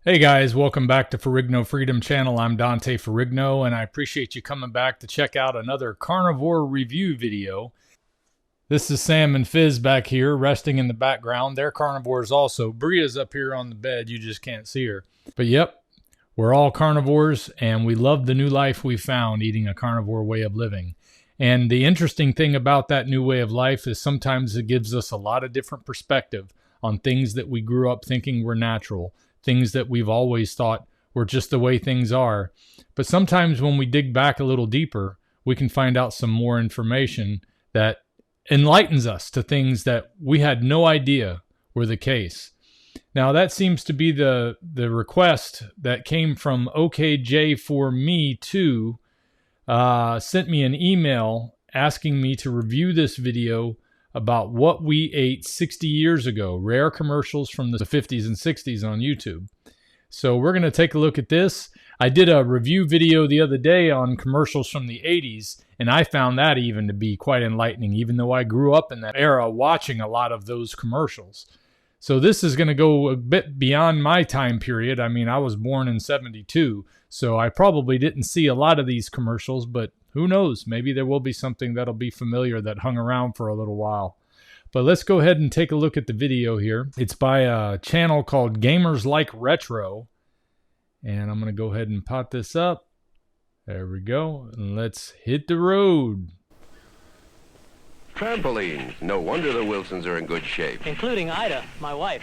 Hey guys, welcome back to Ferrigno Freedom Channel. I'm Dante Ferrigno, and I appreciate you coming back to check out another carnivore review video. This is Sam and Fizz back here, resting in the background. They're carnivores also. Bria's up here on the bed, you just can't see her. But yep, we're all carnivores, and we love the new life we found eating a carnivore way of living. And the interesting thing about that new way of life is sometimes it gives us a lot of different perspective on things that we grew up thinking were natural. Things that we've always thought were just the way things are. But sometimes when we dig back a little deeper, we can find out some more information that enlightens us to things that we had no idea were the case. Now that seems to be the request that came from OKJ4Me2, sent me an email asking me to review this video about what we ate 60 years ago, rare commercials from the 50s and 60s on YouTube. So we're going to take a look at this. I did a review video the other day on commercials from the 80s, and I found that even to be quite enlightening, even though I grew up in that era watching a lot of those commercials. So this is going to go a bit beyond my time period. I mean, I was born in 72, so I probably didn't see a lot of these commercials, but who knows? Maybe there will be something that'll be familiar that hung around for a little while. But let's go ahead and take a look at the video here. It's by a channel called Gamers Like Retro. And I'm going to go ahead and pot this up. There we go. And let's hit the road. Trampolines. No wonder the Wilsons are in good shape. Including Ida, my wife.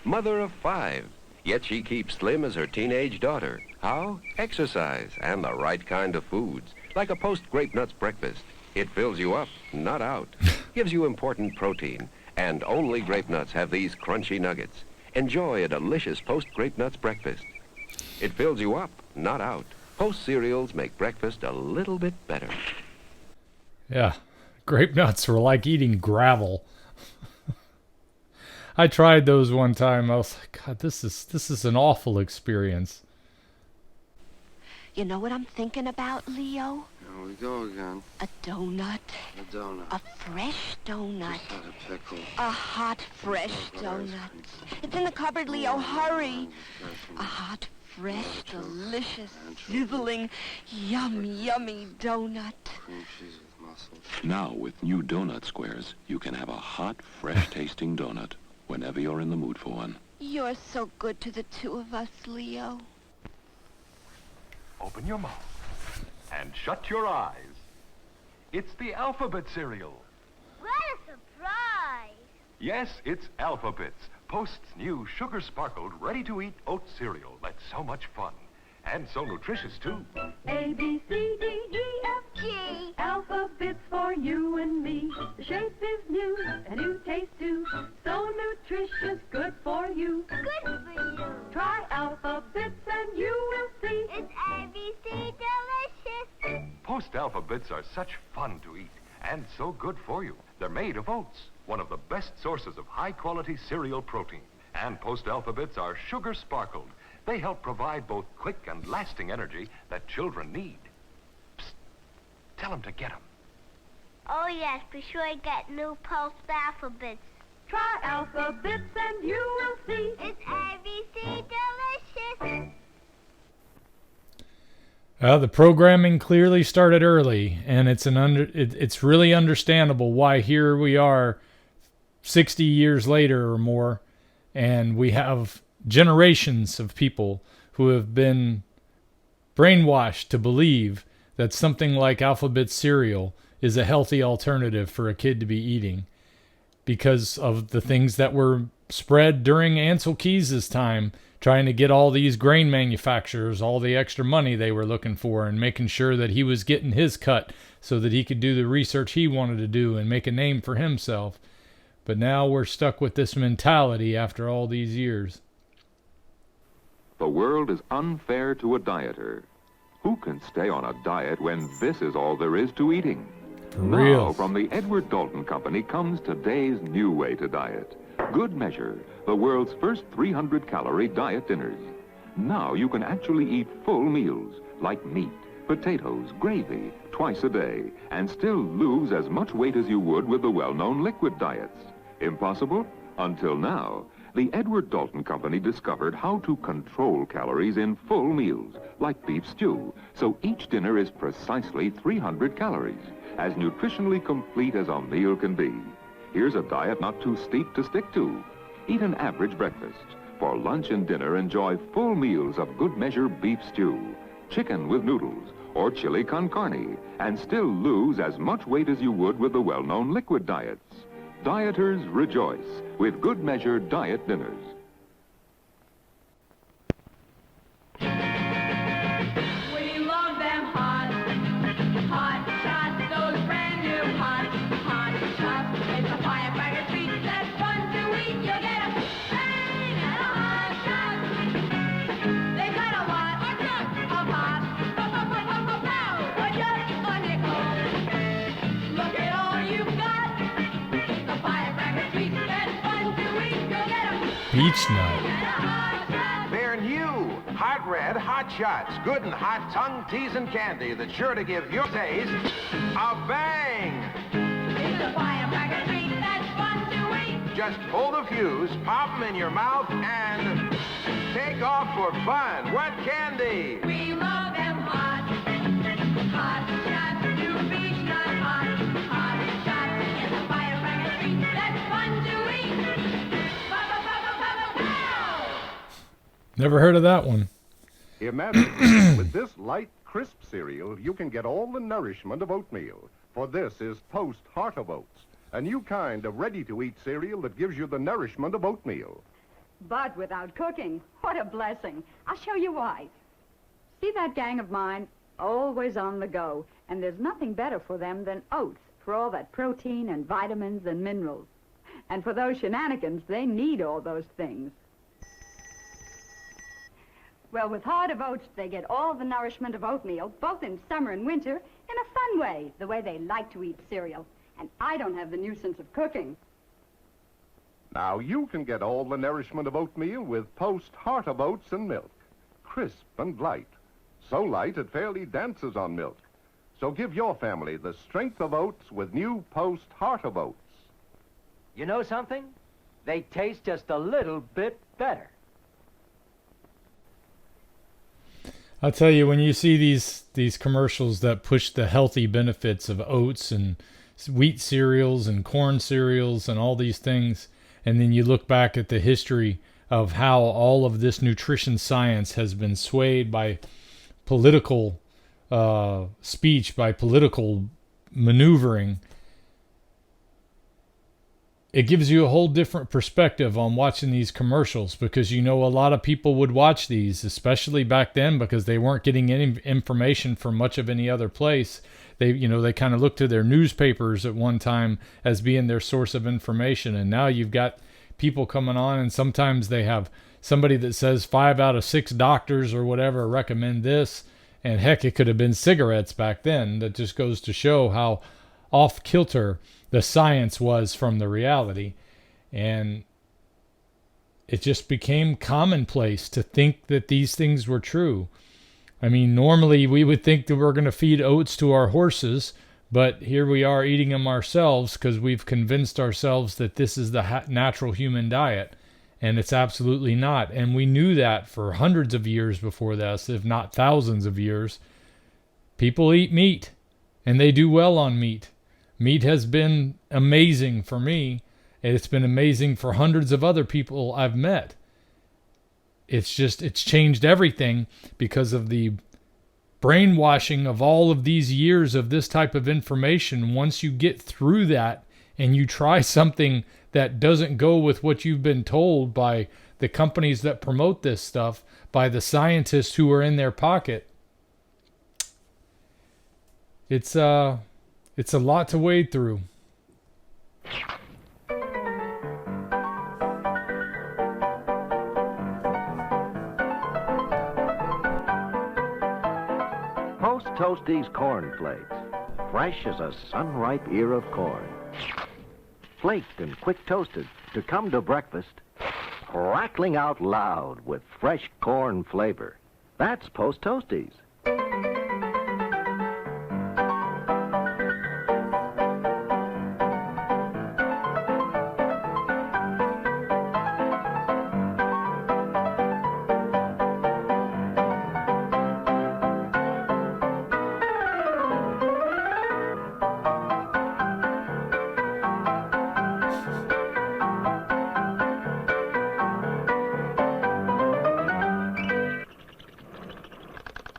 Mother of 5. Yet she keeps slim as her teenage daughter. How? Exercise and the right kind of foods. Like a post-grape nuts breakfast. It fills you up, not out. Gives you important protein. And only grape nuts have these crunchy nuggets. Enjoy a delicious post-grape nuts breakfast. It fills you up, not out. Post cereals make breakfast a little bit better. Yeah, grape nuts were like eating gravel. I tried those one time. I was like, God, this is an awful experience. You know what I'm thinking about, Leo? Here we go again. A donut. A donut. A fresh donut. Just had a pickle. A hot, fresh donut. It's in the cupboard, Leo. Hurry. A hot, fresh, delicious, sizzling, yummy donut. Cream cheese with mussels. Now, with new donut squares, you can have a hot, fresh-tasting donut whenever you're in the mood for one. You're so good to the two of us, Leo. Open your mouth and shut your eyes. It's the Alphabet cereal. What a surprise! Yes, it's Alphabets, Post's new sugar-sparkled, ready-to-eat oat cereal that's so much fun and so nutritious, too. A, B, C, D, E, F, G. alphabets for you and me. The shape is new, a new taste too. So nutritious, good for you. Good for you. Try alphabets and you will see. It's ABC delicious. Post Alphabets are such fun to eat and so good for you. They're made of oats, one of the best sources of high-quality cereal protein. And Post Alphabets are sugar-sparkled. They help provide both quick and lasting energy that children need. Psst. Tell them to get them. Oh yes, be sure to get new Post Alphabets. Try alphabets and you will see. It's ABC delicious. The programming clearly started early, and it's really understandable why here we are 60 years later or more, and we have generations of people who have been brainwashed to believe that something like Alphabet cereal is a healthy alternative for a kid to be eating because of the things that were spread during Ansel Keys' time, trying to get all these grain manufacturers all the extra money they were looking for and making sure that he was getting his cut so that he could do the research he wanted to do and make a name for himself. But now we're stuck with this mentality after all these years. The world is unfair to a dieter. Who can stay on a diet when this is all there is to eating? For Now, real. from the Edward Dalton Company comes today's new way to diet. Good Measure, the world's first 300-calorie diet dinners. Now you can actually eat full meals, like meat, potatoes, gravy, twice a day, and still lose as much weight as you would with the well-known liquid diets. Impossible? Until now. The Edward Dalton Company discovered how to control calories in full meals, like beef stew, so each dinner is precisely 300 calories, as nutritionally complete as a meal can be. Here's a diet not too steep to stick to. Eat an average breakfast. For lunch and dinner, enjoy full meals of good measure beef stew, chicken with noodles, or chili con carne, and still lose as much weight as you would with the well-known liquid diets. Dieters rejoice with good measure diet dinners. We love them hot, hot shots, those brand new hot, hot shots. It's a firecracker treat that's fun to eat. You'll get a bang and a hot shot. They got a lot of hot, pow, for just a nickel. Look at all you've got. It's a firecracker treat that's fun to eat. You'll get a Beach nut. and a hot shot. They're new, hot red hot shots. Good and hot tongue teasing candy that's sure to give your taste a bang. It's a firecracker treat that's fun to eat. Just pull the fuse, pop them in your mouth, and take off for fun. What candy? We love them hot, hot shots. New beach nut hot, hot shots. It's a firecracker treat that's fun to eat. Pow! Never heard of that one. Imagine, with this light, crisp cereal, you can get all the nourishment of oatmeal. For this is Post Heart of Oats, a new kind of ready-to-eat cereal that gives you the nourishment of oatmeal. But without cooking. What a blessing. I'll show you why. See that gang of mine? Always on the go. And there's nothing better for them than oats, for all that protein and vitamins and minerals. And for those shenanigans, they need all those things. Well, with Heart of Oats, they get all the nourishment of oatmeal, both in summer and winter, in a fun way, the way they like to eat cereal. And I don't have the nuisance of cooking. Now you can get all the nourishment of oatmeal with Post Heart of Oats and milk. Crisp and light. So light it fairly dances on milk. So give your family the strength of oats with new Post Heart of Oats. You know something? They taste just a little bit better. I'll tell you, when you see these commercials that push the healthy benefits of oats and wheat cereals and corn cereals and all these things, and then you look back at the history of how all of this nutrition science has been swayed by political speech, by political maneuvering, it gives you a whole different perspective on watching these commercials, because you know a lot of people would watch these, especially back then, because they weren't getting any information from much of any other place. They kind of looked to their newspapers at one time as being their source of information, and now you've got people coming on, and sometimes they have somebody that says 5 out of 6 doctors or whatever recommend this, and heck, it could have been cigarettes back then. That just goes to show how off kilter the science was from the reality. And it just became commonplace to think that these things were true. I mean, normally we would think that we're going to feed oats to our horses, but here we are eating them ourselves because we've convinced ourselves that this is the natural human diet, and it's absolutely not. And we knew that for hundreds of years before this, if not thousands of years. People eat meat, and they do well on meat. Meat has been amazing for me, and it's been amazing for hundreds of other people I've met. It's changed everything because of the brainwashing of all of these years of this type of information. Once you get through that and you try something that doesn't go with what you've been told by the companies that promote this stuff, by the scientists who are in their pocket, it's a lot to wade through. Post Toasties cornflakes, fresh as a sun-ripe ear of corn. Flaked and quick toasted to come to breakfast, crackling out loud with fresh corn flavor. That's Post Toasties.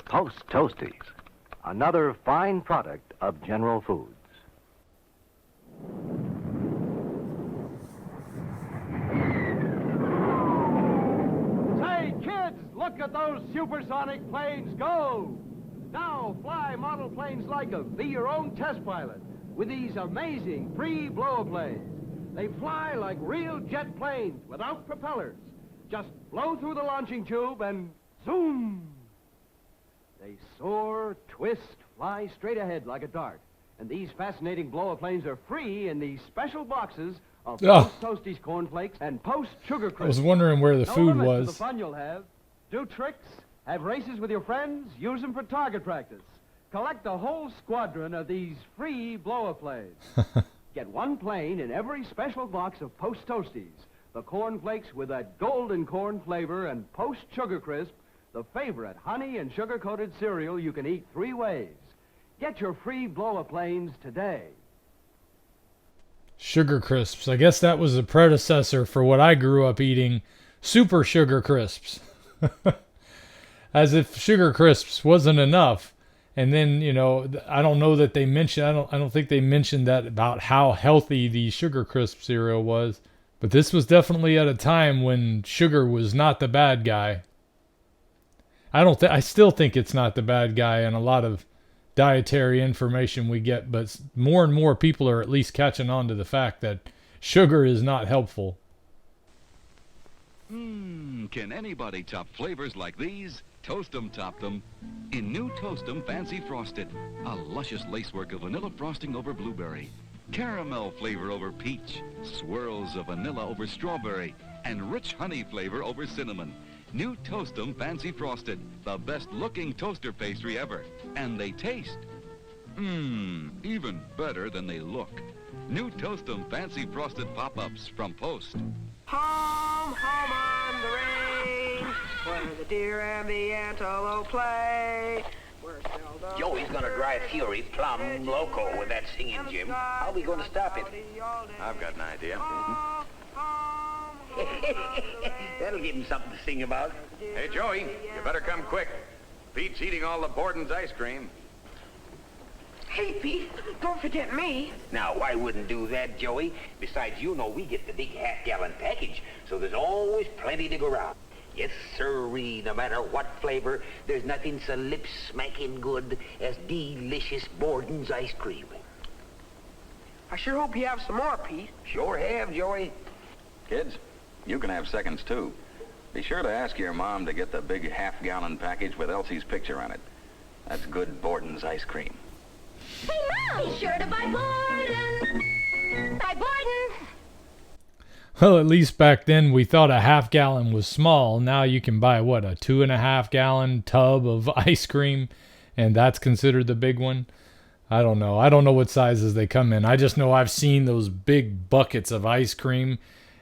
Post Toasties, another fine product of General Foods. Say, kids, look at those supersonic planes go! Now fly model planes like them. Be your own test pilot with these amazing free blow-planes. They fly like real jet planes without propellers. Just blow through the launching tube and zoom! They soar, twist, fly straight ahead like a dart. And these fascinating blow-planes are free in these special boxes of Post Toasties cornflakes and Post Sugar Crisps. I was wondering where the food no limit was. To the fun you'll have. Do tricks, have races with your friends, use them for target practice. Collect a whole squadron of these free blow-planes. Get one plane in every special box of Post Toasties. The cornflakes with that golden corn flavor and Post Sugar Crisp, the favorite honey and sugar-coated cereal you can eat 3 ways. Get your free blow-planes today. Sugar Crisps. I guess that was the predecessor for what I grew up eating, Super Sugar Crisps. As if Sugar Crisps wasn't enough. And then, you know, I don't know that they mentioned, I don't think they mentioned that about how healthy the Sugar Crisp cereal was. But this was definitely at a time when sugar was not the bad guy. I still think it's not the bad guy in a lot of dietary information we get, but more and more people are at least catching on to the fact that sugar is not helpful. Can anybody top flavors like these? Toast 'em, top them. In new Toast 'em Fancy Frosted, a luscious lacework of vanilla frosting over blueberry, caramel flavor over peach, swirls of vanilla over strawberry, and rich honey flavor over cinnamon. New Toast 'em Fancy Frosted, the best looking toaster pastry ever. And they taste, even better than they look. New Toast 'em Fancy Frosted Pop-Ups from Post. Home, home on the range, where the deer and the antelope play. Joey's gonna drive Fury plumb loco with that singing, Jim. How are we gonna stop it? I've got an idea. That'll give him something to sing about. Hey, Joey, you better come quick. Pete's eating all the Borden's ice cream. Hey, Pete, don't forget me. Now, I wouldn't do that, Joey. Besides, you know we get the big half-gallon package, so there's always plenty to go around. Yes, sirree, no matter what flavor, there's nothing so lip-smacking good as delicious Borden's ice cream. I sure hope you have some more, Pete. Sure have, Joey. Kids, you can have seconds, too. Be sure to ask your mom to get the big half-gallon package with Elsie's picture on it. That's good Borden's ice cream. Hey, Mom! Be sure to buy Borden! Buy Borden! Well, at least back then we thought a half gallon was small. Now you can buy, what, a 2.5 gallon tub of ice cream, and that's considered the big one? I don't know. I don't know what sizes they come in. I just know I've seen those big buckets of ice cream.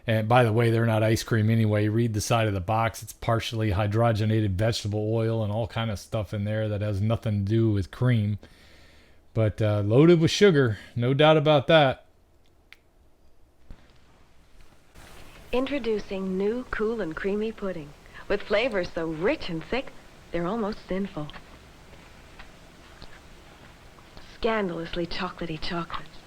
And by the way, they're not ice cream anyway. Read the side of the box. It's partially hydrogenated vegetable oil and all kind of stuff in there that has nothing to do with cream. But loaded with sugar, no doubt about that. Introducing new cool and creamy pudding with flavors so rich and thick, they're almost sinful. Scandalously chocolatey chocolates,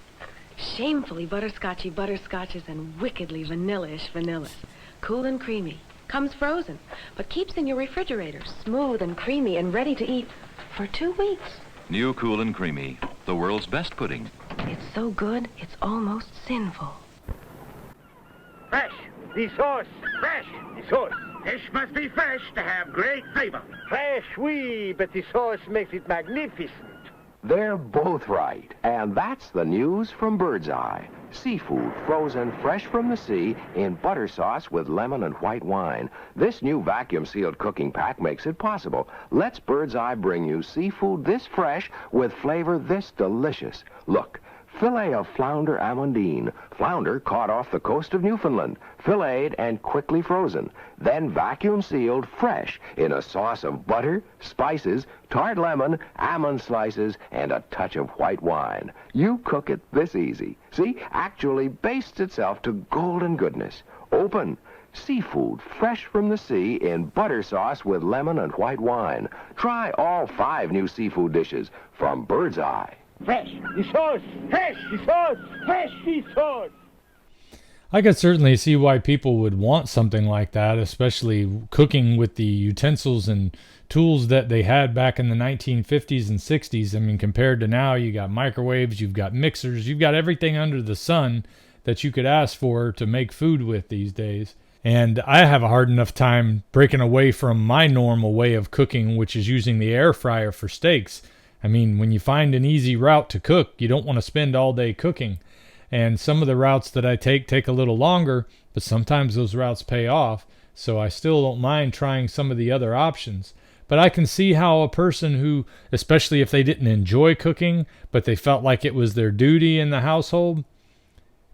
shamefully butterscotchy butterscotches, and wickedly vanilla-ish vanillas. Cool and creamy, comes frozen, but keeps in your refrigerator smooth and creamy and ready to eat for 2 weeks. New Cool and Creamy, the world's best pudding. It's so good, it's almost sinful. Fresh, the sauce. Fresh, the sauce. Fish must be fresh to have great flavor. Fresh, oui, but the sauce makes it magnificent. They're both right, and that's the news from Birdseye. Seafood frozen fresh from the sea in butter sauce with lemon and white wine. This new vacuum-sealed cooking pack makes it possible. Let's Birdseye bring you seafood this fresh with flavor this delicious. Look, fillet of flounder amandine. Flounder caught off the coast of Newfoundland, filleted and quickly frozen. Then vacuum-sealed fresh in a sauce of butter, spices, tart lemon, almond slices, and a touch of white wine. You cook it this easy. See, actually bastes itself to golden goodness. Open, Seafood fresh from the sea in butter sauce with lemon and white wine. Try all 5 new seafood dishes from Bird's Eye. Fresh, the sauce! Fresh, the sauce! Fresh, the sauce! I could certainly see why people would want something like that, especially cooking with the utensils and tools that they had back in the 1950s and 60s. I mean, compared to now, you got microwaves, you've got mixers, you've got everything under the sun that you could ask for to make food with these days. And I have a hard enough time breaking away from my normal way of cooking, which is using the air fryer for steaks. I mean, when you find an easy route to cook, you don't want to spend all day cooking. And some of the routes that I take a little longer, but sometimes those routes pay off. So I still don't mind trying some of the other options. But I can see how a person who, especially if they didn't enjoy cooking, but they felt like it was their duty in the household,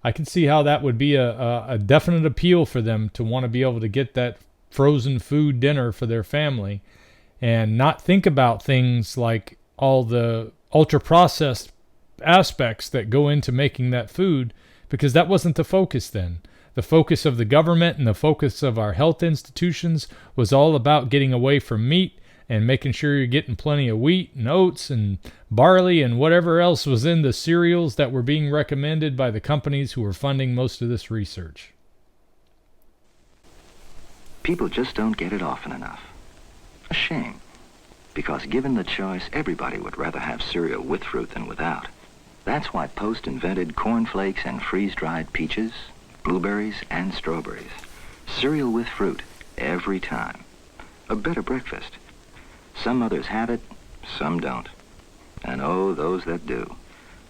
I can see how that would be a definite appeal for them to want to be able to get that frozen food dinner for their family and not think about things like all the ultra-processed aspects that go into making that food, because that wasn't the focus then. The focus of the government and the focus of our health institutions was all about getting away from meat and making sure you're getting plenty of wheat and oats and barley and whatever else was in the cereals that were being recommended by the companies who were funding most of this research. People just don't get it often enough. A shame, because given the choice, everybody would rather have cereal with fruit than without. That's why Post invented cornflakes and freeze-dried peaches, blueberries, and strawberries. Cereal with fruit, every time. A better breakfast. Some others have it, some don't. And oh, those that do.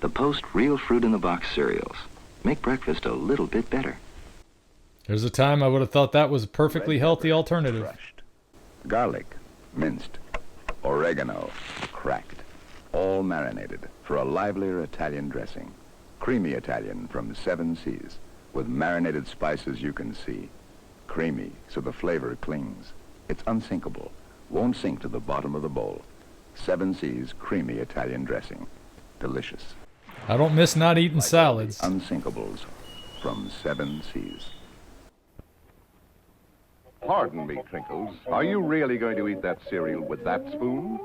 The Post Real Fruit in the Box cereals make breakfast a little bit better. There's a time I would have thought that was a perfectly healthy alternative. Garlic, minced. Oregano, cracked. All marinated for a livelier Italian dressing. Creamy Italian from the 7 Seas, with marinated spices you can see. Creamy, so the flavor clings. It's unsinkable, won't sink to the bottom of the bowl. 7 Seas creamy Italian dressing. Delicious. I don't miss not eating salads. Unsinkables from 7 Seas. Pardon me, Crinkles. Are you really going to eat that cereal with that spoon?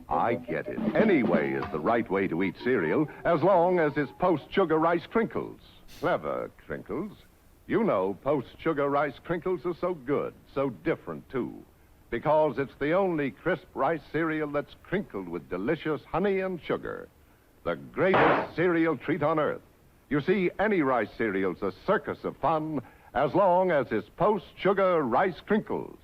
I get it. Any way is the right way to eat cereal, as long as it's post-sugar rice Crinkles. Clever, Crinkles. You know post-sugar rice Crinkles are so good, so different, too. Because it's the only crisp rice cereal that's crinkled with delicious honey and sugar. The greatest cereal treat on earth. You see, any rice cereal's a circus of fun, as long as it's post-sugar rice Crinkles.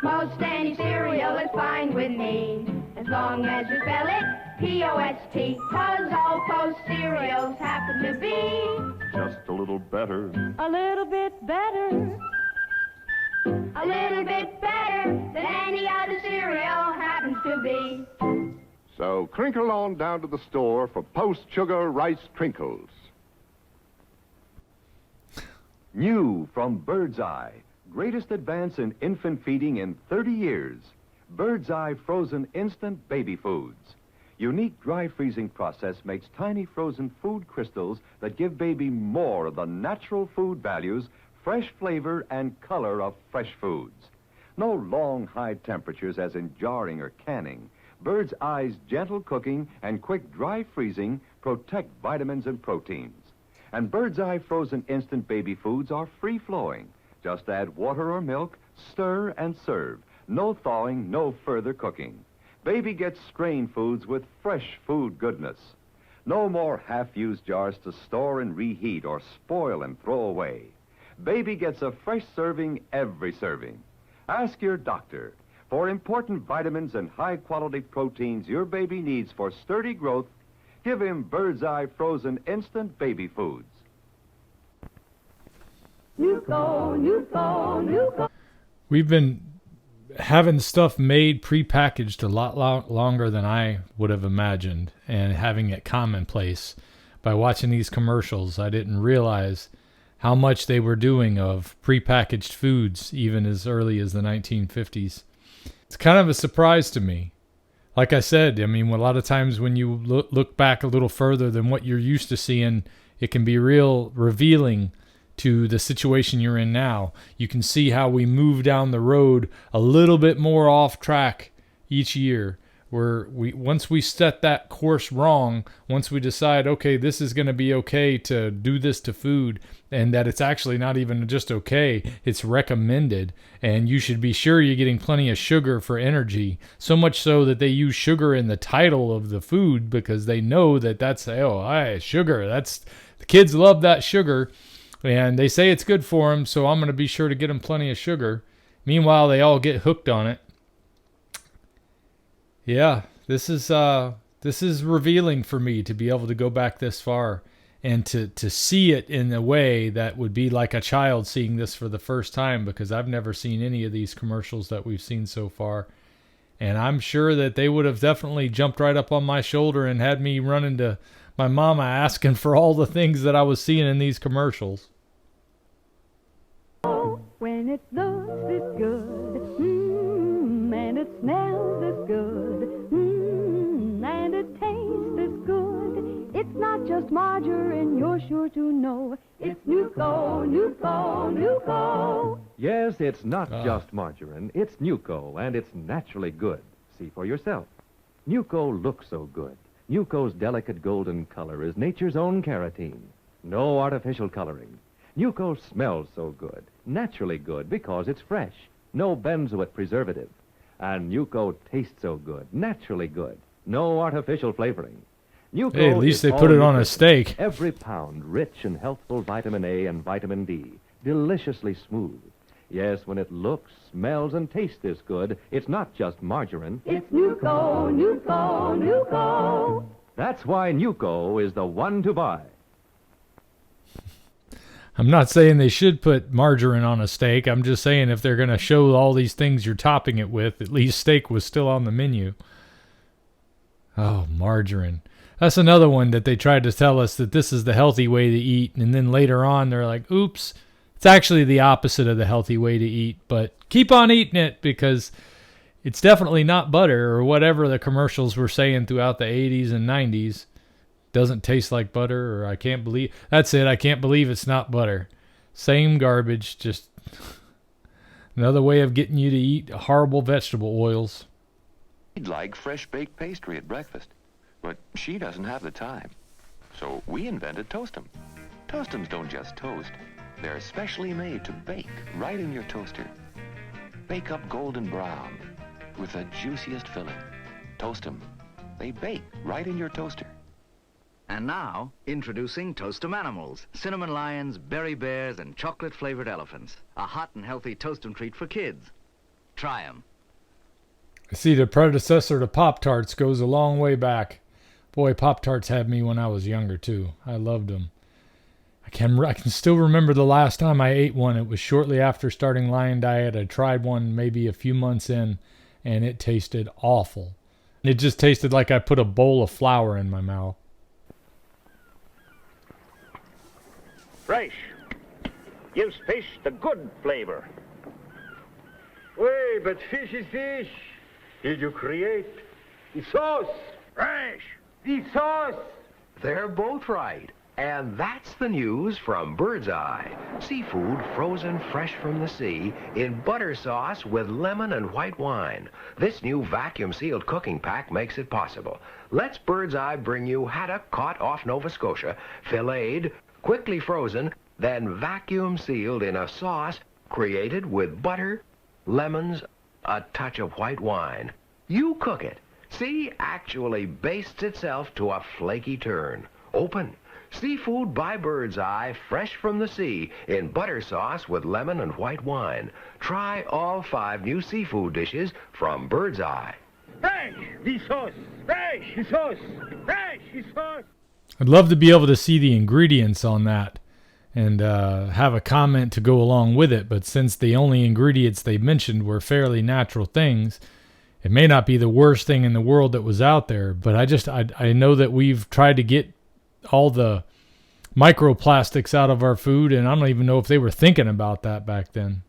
Most any cereal is fine with me, as long as you spell it P-O-S-T, 'cause all Post cereals happen to be Just a little better. a little bit better. A little bit better than any other cereal happens to be. So crinkle on down to the store for post-sugar rice Crinkles. New from Bird's Eye, greatest advance in infant feeding in 30 years. Bird's Eye frozen instant baby foods. Unique dry freezing process makes tiny frozen food crystals that give baby more of the natural food values, fresh flavor, and color of fresh foods. No long high temperatures as in jarring or canning. Bird's Eye's gentle cooking and quick dry freezing protect vitamins and proteins. And Bird's Eye frozen instant baby foods are free-flowing. Just add water or milk, stir, and serve. No thawing, no further cooking. Baby gets strain foods with fresh food goodness. No more half-used jars to store and reheat or spoil and throw away. Baby gets a fresh serving every serving. Ask your doctor. For important vitamins and high-quality proteins your baby needs for sturdy growth, give him Bird's Eye frozen instant baby foods. We've been having stuff made prepackaged a lot longer than I would have imagined, and having it commonplace. By watching these commercials, I didn't realize how much they were doing of prepackaged foods even as early as the 1950s. It's kind of a surprise to me. Like I said, I mean, a lot of times when you look back a little further than what you're used to seeing it can be real revealing to the situation you're in now. You can see how we move down the road a little bit more off track each year, where once we set that course wrong, once we decide, okay, this is going to be okay to do this to food, and that it's actually not even just okay, it's recommended, and you should be sure you're getting plenty of sugar for energy, so much so that they use sugar in the title of the food because they know that that's, sugar, that's, the kids love that sugar, and they say it's good for them, so I'm going to be sure to get them plenty of sugar. Meanwhile, they all get hooked on it. Yeah, this is revealing for me to be able to go back this far and to see it in a way that would be like a child seeing this for the first time, because I've never seen any of these commercials that we've seen so far. And I'm sure that they would have definitely jumped right up on my shoulder and had me running to my mama asking for all the things that I was seeing in these commercials. When it looks this good, and it smells this good, and it tastes this good, it's not just margarine, you're sure to know. It's Nuco, Nuco, Nuco. Yes, it's not just margarine. It's Nuco, and it's naturally good. See for yourself. Nuco looks so good. Nuco's delicate golden color is nature's own carotene. No artificial coloring. Nuco smells so good, naturally good, because it's fresh. No benzoate preservative. And Nuco tastes so good, naturally good. No artificial flavoring. Nuco, hey, at least they put it on a steak. Every pound rich in healthful vitamin A and vitamin D. Deliciously smooth. Yes, when it looks, smells, and tastes this good, it's not just margarine. It's Nuco, Nuco, Nuco. That's why Nuco is the one to buy. I'm not saying they should put margarine on a steak. I'm just saying if they're going to show all these things you're topping it with, at least steak was still on the menu. Oh, margarine. That's another one that they tried to tell us that this is the healthy way to eat. And then later on, they're like, oops, it's actually the opposite of the healthy way to eat. But keep on eating it because it's definitely not butter or whatever the commercials were saying throughout the 80s and 90s. Doesn't taste like butter, or I can't believe... That's it, I can't believe it's not butter. Same garbage, just another way of getting you to eat horrible vegetable oils. We'd like fresh baked pastry at breakfast, but she doesn't have the time. So we invented Toast-'em. Toast-'ems don't just toast. They're specially made to bake right in your toaster. Bake up golden brown with the juiciest filling. Toast-'em. They bake right in your toaster. And now, introducing Toast-'em Animals, cinnamon lions, berry bears, and chocolate-flavored elephants. A hot and healthy Toast-'em treat for kids. Try 'em. I see the predecessor to Pop-Tarts goes a long way back. Boy, Pop-Tarts had me when I was younger, too. I loved them. I can still remember the last time I ate one. It was shortly after starting Lion Diet. I tried one maybe a few months in, and it tasted awful. It just tasted like I put a bowl of flour in my mouth. Fresh. Gives fish the good flavor. Wait, but fish is fish. Did you create the sauce? Fresh. The sauce. They're both right. And that's the news from Birdseye. Seafood frozen fresh from the sea in butter sauce with lemon and white wine. This new vacuum-sealed cooking pack makes it possible. Let's Birdseye bring you haddock caught off Nova Scotia, filleted, quickly frozen, then vacuum-sealed in a sauce created with butter, lemons, a touch of white wine. You cook it. See, actually bastes itself to a flaky turn. Open. Seafood by Birdseye, fresh from the sea, in butter sauce with lemon and white wine. Try all 5 new seafood dishes from Birdseye. Fresh. The sauce. Fresh. The sauce. Fresh. The sauce. I'd love to be able to see the ingredients on that and have a comment to go along with it, but since the only ingredients they mentioned were fairly natural things, it may not be the worst thing in the world that was out there, but I know that we've tried to get all the microplastics out of our food, and I don't even know if they were thinking about that back then.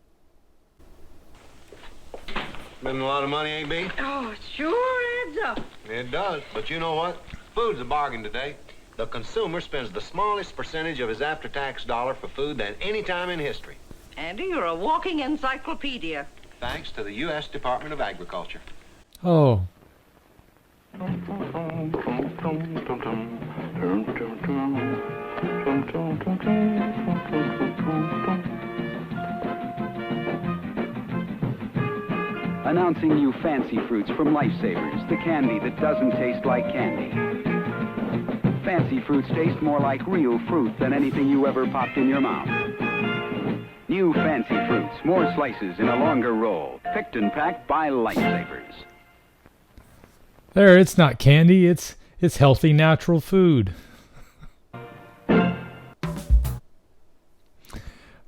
Spending a lot of money, ain't B? Oh, it sure adds up. It does, but you know what? Food's a bargain today. the consumer spends the smallest percentage of his after-tax dollar for food than any time in history. Andy, you're a walking encyclopedia. Thanks to the U.S. Department of Agriculture. Oh. Announcing new fancy fruits from Lifesavers, the candy that doesn't taste like candy. Fancy fruits taste more like real fruit than anything you ever popped in your mouth. New fancy fruits, more slices in a longer roll, picked and packed by Lifesavers. There, it's not candy, it's healthy, natural food.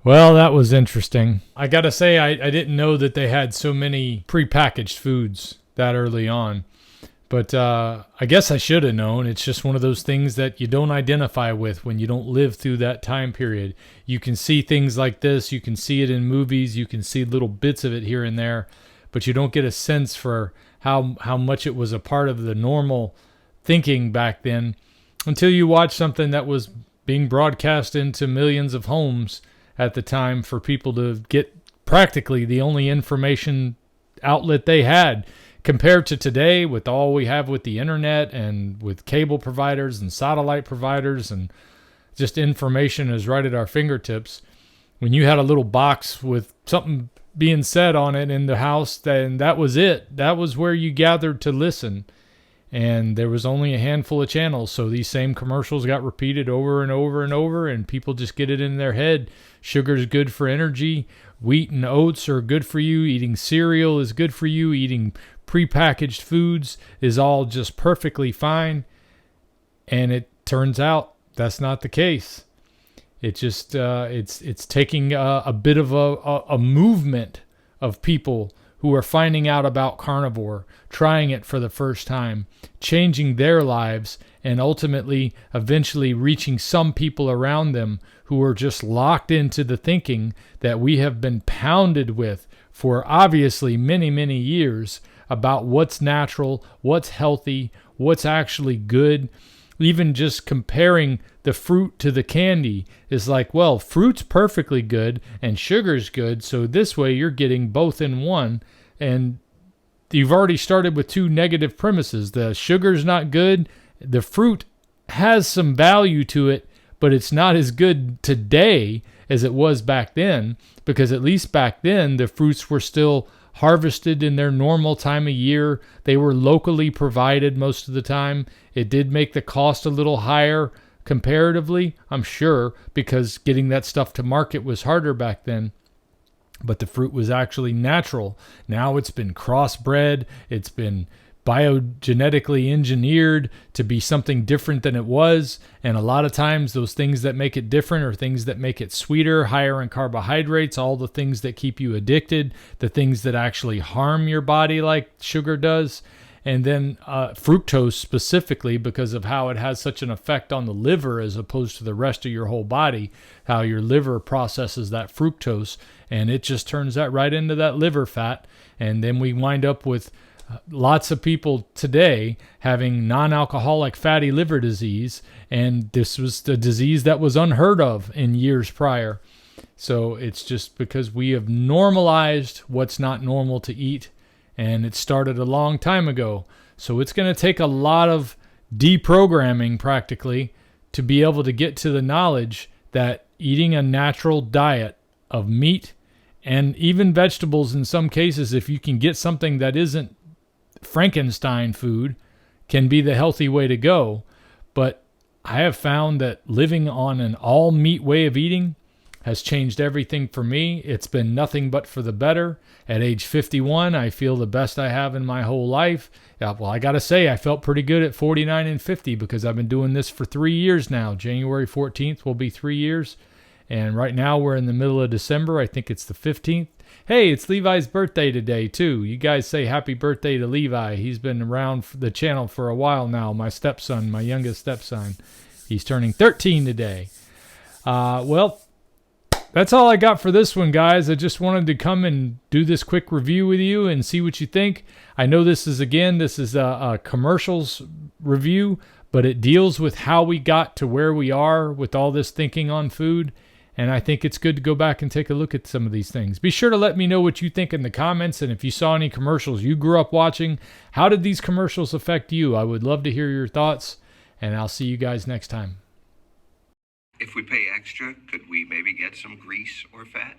Well, that was interesting. I gotta say, I didn't know that they had so many prepackaged foods that early on. But I guess I should have known. It's just one of those things that you don't identify with when you don't live through that time period. You can see things like this. You can see it in movies. You can see little bits of it here and there. But you don't get a sense for how much it was a part of the normal thinking back then until you watch something that was being broadcast into millions of homes at the time for people to get practically the only information outlet they had. Compared to today, with all we have with the internet and with cable providers and satellite providers, and just information is right at our fingertips. When you had a little box with something being said on it in the house, then that was it. That was where you gathered to listen. And there was only a handful of channels, so these same commercials got repeated over and over and over, and people just get it in their head. Sugar's good for energy. Wheat and oats are good for you. Eating cereal is good for you. Eating prepackaged foods is all just perfectly fine. And it turns out that's not the case. It just it's taking a bit of a movement of people who are finding out about carnivore, trying it for the first time, changing their lives, and ultimately eventually reaching some people around them who are just locked into the thinking that we have been pounded with for obviously many, many years about what's natural, what's healthy, what's actually good. Even just comparing the fruit to the candy is like, well, fruit's perfectly good and sugar's good, so this way you're getting both in one. And you've already started with two negative premises. The sugar's not good. The fruit has some value to it, but it's not as good today as it was back then, because at least back then the fruits were still harvested in their normal time of year. They were locally provided most of the time. It did make the cost a little higher comparatively, I'm sure, because getting that stuff to market was harder back then. But the fruit was actually natural. Now it's been crossbred. It's been biogenetically engineered to be something different than it was. And a lot of times those things that make it different are things that make it sweeter, higher in carbohydrates, all the things that keep you addicted, the things that actually harm your body like sugar does. And then fructose specifically, because of how it has such an effect on the liver as opposed to the rest of your whole body, how your liver processes that fructose, and it just turns that right into that liver fat. And then we wind up with lots of people today having non-alcoholic fatty liver disease, and this was the disease that was unheard of in years prior. So it's just because we have normalized what's not normal to eat, and it started a long time ago. So it's going to take a lot of deprogramming practically to be able to get to the knowledge that eating a natural diet of meat and even vegetables in some cases, if you can get something that isn't Frankenstein food, can be the healthy way to go. But I have found that living on an all meat way of eating has changed everything for me. It's been nothing but for the better. At age 51, I feel the best I have in my whole life. Well, I got to say, I felt pretty good at 49 and 50 because I've been doing this for 3 years now. January 14th will be 3 years. And right now we're in the middle of December. I think it's the 15th. Hey, it's Levi's birthday today, too. You guys say happy birthday to Levi. He's been around the channel for a while now. My stepson, my youngest stepson. He's turning 13 today. Well, that's all I got for this one, guys. I just wanted to come and do this quick review with you and see what you think. I know this is a commercials review, but it deals with how we got to where we are with all this thinking on food. And I think it's good to go back and take a look at some of these things. Be sure to let me know what you think in the comments. And if you saw any commercials you grew up watching, how did these commercials affect you? I would love to hear your thoughts. And I'll see you guys next time. If we pay extra, could we maybe get some grease or fat?